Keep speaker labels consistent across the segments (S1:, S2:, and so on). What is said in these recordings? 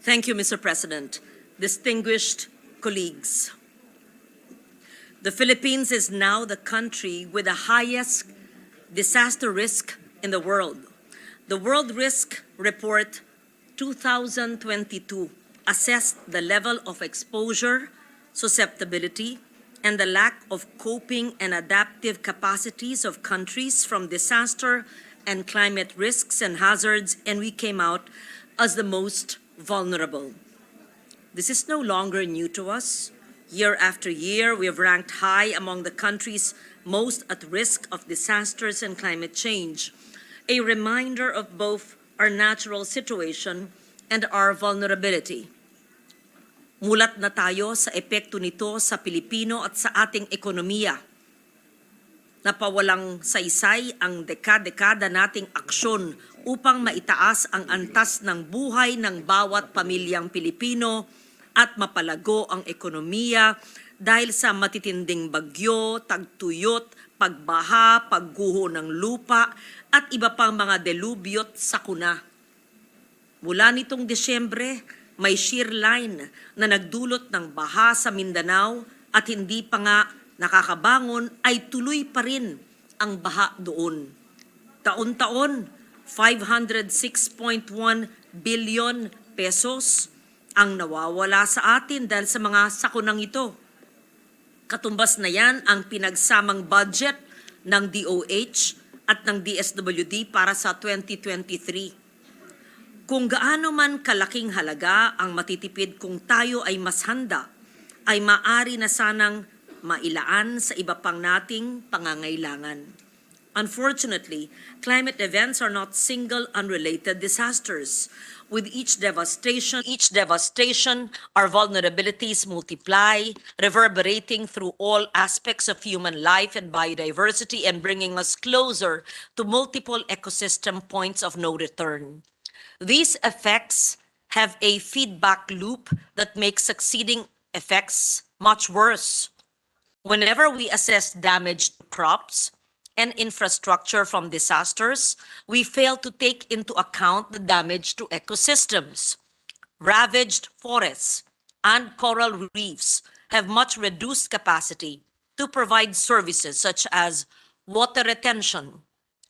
S1: Thank you, Mr. President. Distinguished colleagues, the Philippines is now the country with the highest disaster risk in the world. The World Risk Report 2022 assessed the level of exposure, susceptibility, and the lack of coping and adaptive capacities of countries from disaster and climate risks and hazards, and we came out as the most vulnerable. This is no longer new to us. Year after year, we have ranked high among the countries most at risk of disasters and climate change, a reminder of both our natural situation and our vulnerability. Mulat na tayo sa epekto nito sa Pilipino at sa ating ekonomiya. Napawalang saysay ang dekada-dekada nating aksyon upang maitaas ang antas ng buhay ng bawat pamilyang Pilipino at mapalago ang ekonomiya dahil sa matitinding bagyo, tagtuyot, pagbaha, pagguho ng lupa at iba pang mga delubyot sakuna. Mula nitong Disyembre, may shear line na nagdulot ng baha sa Mindanao at hindi pa nga nakakabangon ay tuloy pa rin ang baha doon. Taon-taon, 506.1 billion pesos ang nawawala sa atin dahil sa mga sakunang ito. Katumbas na yan ang pinagsamang budget ng DOH at ng DSWD para sa 2023. Kung gaano man kalaking halaga ang matitipid kung tayo ay mas handa, ay maari na sanang mailaan sa iba pang nating pangangailangan. Unfortunately, climate events are not single unrelated disasters. With each devastation, our vulnerabilities multiply, reverberating through all aspects of human life and biodiversity and bringing us closer to multiple ecosystem points of no return. These effects have a feedback loop that makes succeeding effects much worse. Whenever we assess damage to crops and infrastructure from disasters, we fail to take into account the damage to ecosystems. Ravaged forests and coral reefs have much reduced capacity to provide services such as water retention,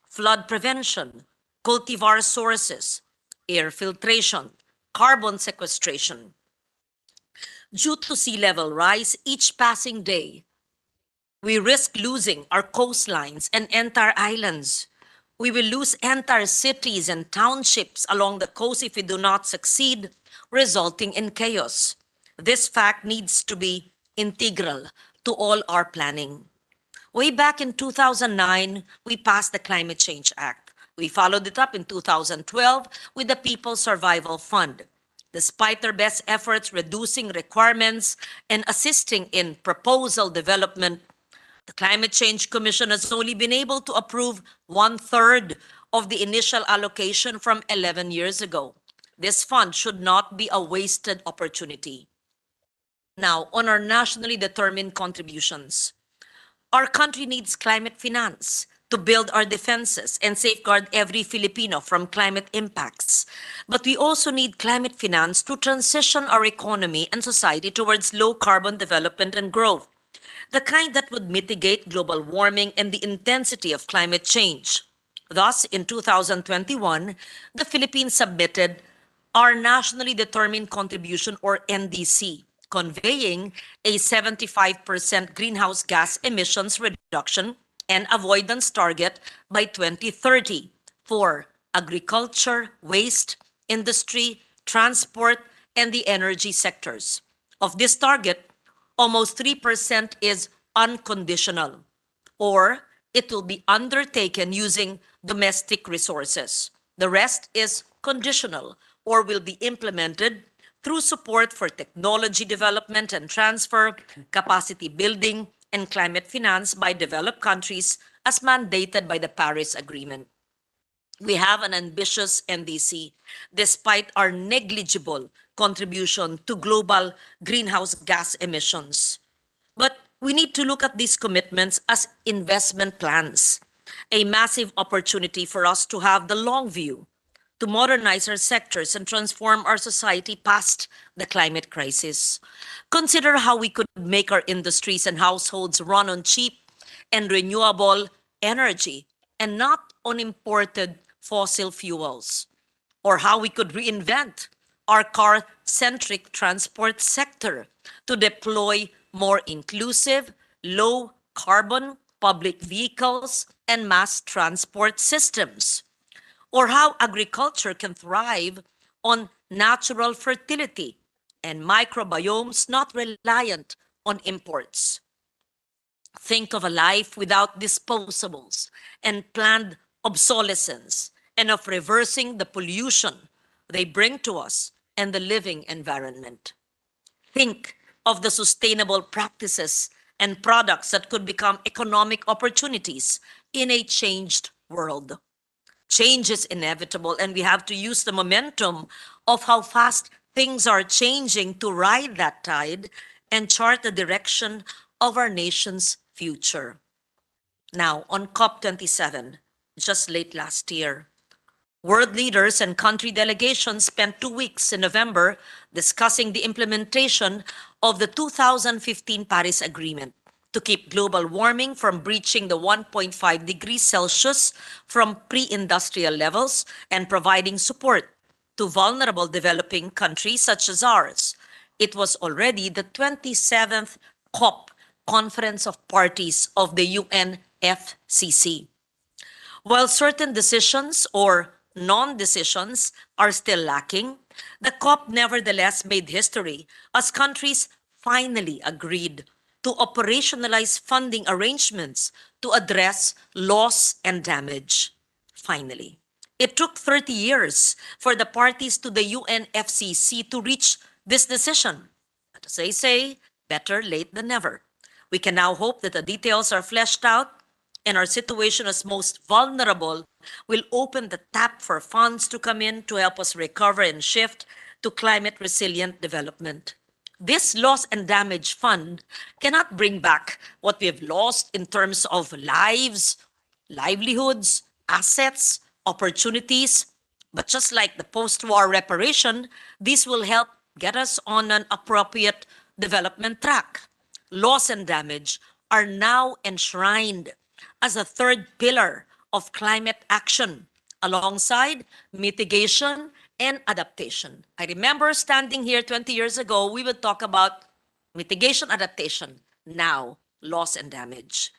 S1: flood prevention, cultivar sources, air filtration, carbon sequestration. Due to sea level rise each passing day, we risk losing our coastlines and entire islands. We will lose entire cities and townships along the coast if we do not succeed, resulting in chaos. This fact needs to be integral to all our planning. Way back in 2009, we passed the Climate Change Act. We followed it up in 2012 with the People's Survival Fund. Despite their best efforts reducing requirements and assisting in proposal development, the Climate Change Commission has only been able to approve 1/3 of the initial allocation from 11 years ago. This fund should not be a wasted opportunity. Now, on our nationally determined contributions, our country needs climate finance to build our defenses and safeguard every Filipino from climate impacts. But we also need climate finance to transition our economy and society towards low carbon development and growth, the kind that would mitigate global warming and the intensity of climate change. Thus, in 2021, the Philippines submitted our Nationally Determined Contribution, or NDC, conveying a 75% greenhouse gas emissions reduction and avoidance target by 2030 for agriculture, waste, industry, transport, and the energy sectors. Of this target, almost 3% is unconditional, or it will be undertaken using domestic resources. The rest is conditional, or will be implemented through support for technology development and transfer, capacity building, and climate finance by developed countries as mandated by the Paris Agreement. We have an ambitious NDC despite our negligible contribution to global greenhouse gas emissions. But we need to look at these commitments as investment plans, a massive opportunity for us to have the long view, to modernize our sectors and transform our society past the climate crisis. Consider how we could make our industries and households run on cheap and renewable energy and not on imported fossil fuels, or how we could reinvent our car centric transport sector to deploy more inclusive, low carbon public vehicles and mass transport systems, or how agriculture can thrive on natural fertility and microbiomes not reliant on imports. Think of a life without disposables and planned obsolescence, and of reversing the pollution they bring to us and the living environment. Think of the sustainable practices and products that could become economic opportunities in a changed world. Change is inevitable, and we have to use the momentum of how fast things are changing to ride that tide and chart the direction of our nation's future. Now, on COP27, just late last year, world leaders and country delegations spent 2 weeks in November discussing the implementation of the 2015 Paris Agreement to keep global warming from breaching the 1.5 degrees Celsius from pre-industrial levels and providing support to vulnerable developing countries such as ours. It was already the 27th COP, Conference of Parties of the UNFCCC. While certain decisions or non-decisions are still lacking, the COP nevertheless made history as countries finally agreed to operationalize funding arrangements to address loss and damage. Finally, it took 30 years for the parties to the UNFCCC to reach this decision. But as they say, better late than never. We can now hope that the details are fleshed out and our situation as most vulnerable will open the tap for funds to come in to help us recover and shift to climate resilient development. This loss and damage fund cannot bring back what we have lost in terms of lives, livelihoods, assets, opportunities, but just like the post-war reparation, this will help get us on an appropriate development track. Loss and damage are now enshrined as a third pillar of climate action alongside mitigation and adaptation. I remember standing here 20 years ago, we would talk about mitigation, adaptation, now loss and damage.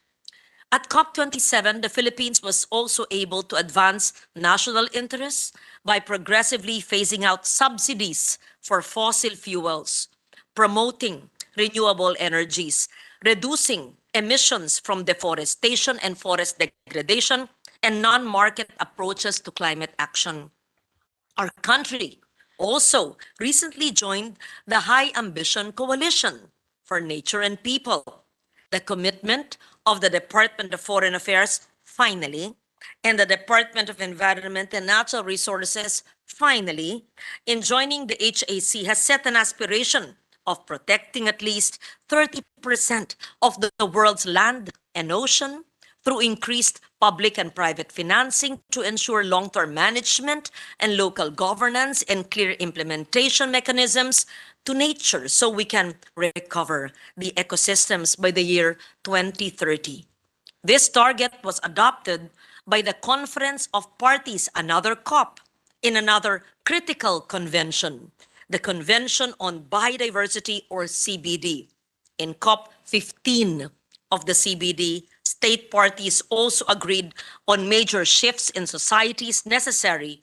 S1: At COP27, the Philippines was also able to advance national interests by progressively phasing out subsidies for fossil fuels, promoting renewable energies, reducing emissions from deforestation and forest degradation, and non-market approaches to climate action. Our country also recently joined the High Ambition Coalition for Nature and People. The commitment of the Department of Foreign Affairs, finally, and the Department of Environment and Natural Resources, finally, in joining the HAC has set an aspiration of protecting at least 30% of the world's land and ocean through increased public and private financing to ensure long-term management and local governance and clear implementation mechanisms to nature so we can recover the ecosystems by the year 2030. This target was adopted by the Conference of Parties, another COP, in another critical convention, the Convention on Biodiversity, or CBD. In COP 15 of the CBD, state parties also agreed on major shifts in societies necessary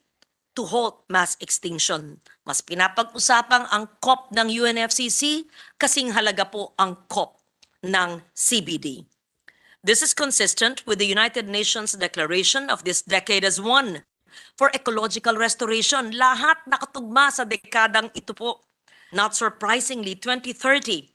S1: to halt mass extinction. Mas pinapag-usapang ang COP ng UNFCCC, kasing halaga po ang COP ng CBD. This is consistent with the United Nations declaration of this decade as one for ecological restoration. Lahat nakatugma sa dekadang ito po. Not surprisingly, 2030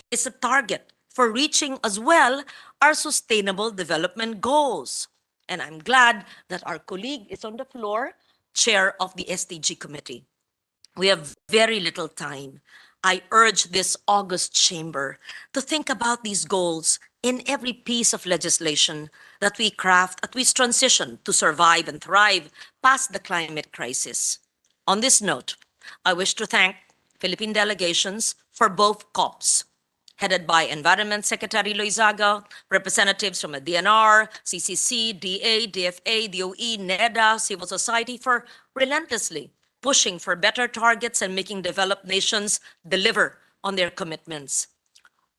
S1: is a target for reaching as well our sustainable development goals. And I'm glad that our colleague is on the floor, chair of the SDG committee. We have very little time. I urge this august chamber to think about these goals in every piece of legislation that we craft as we transition to survive and thrive past the climate crisis. On this note, I wish to thank Philippine delegations for both COPs, headed by Environment Secretary Loizaga, representatives from the DNR, CCC, DA, DFA, DOE, NEDA, civil society for relentlessly pushing for better targets and making developed nations deliver on their commitments.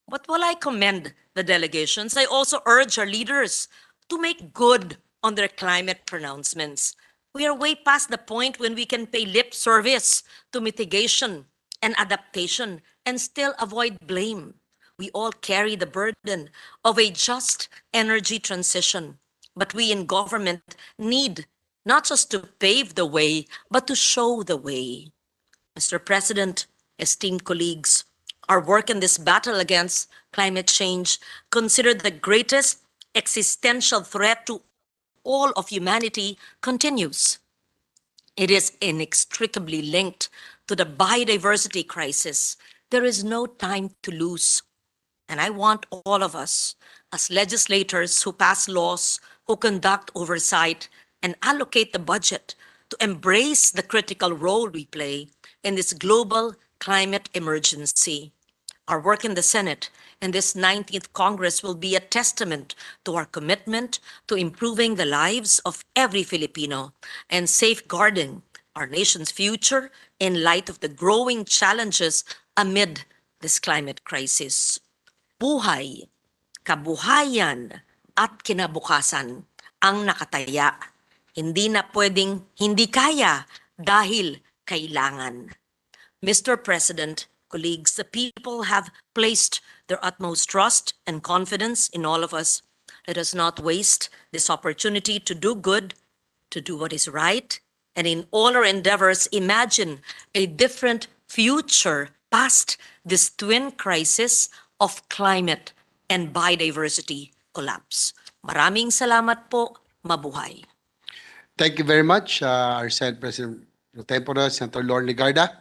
S1: But while I commend the delegations, I also urge our leaders to make good on their climate pronouncements. We are way past the point when we can pay lip service to mitigation and adaptation and still avoid blame. We all carry the burden of a just energy transition, but we in government need not just to pave the way, but to show the way. Mr. President, esteemed colleagues, our work in this battle against climate change, considered the greatest existential threat to all of humanity, continues. It is inextricably linked to the biodiversity crisis. There is no time to lose. And I want all of us, as legislators who pass laws, who conduct oversight, and allocate the budget, to embrace the critical role we play in this global climate emergency. Our work in the Senate and this 19th Congress will be a testament to our commitment to improving the lives of every Filipino and safeguarding our nation's future in light of the growing challenges amid this climate crisis. Buhay, kabuhayan, at kinabukasan ang nakataya. Hindi na pwedeng hindi kaya dahil kailangan. Mr. President, colleagues, the people have placed their utmost trust and confidence in all of us. Let us not waste this opportunity to do good, to do what is right, and in all our endeavors, imagine a different future past this twin crisis of climate and biodiversity collapse. Maraming salamat po. Mabuhay.
S2: Thank you very much, our Senate President Pro Tempore, Senator Loren Legarda.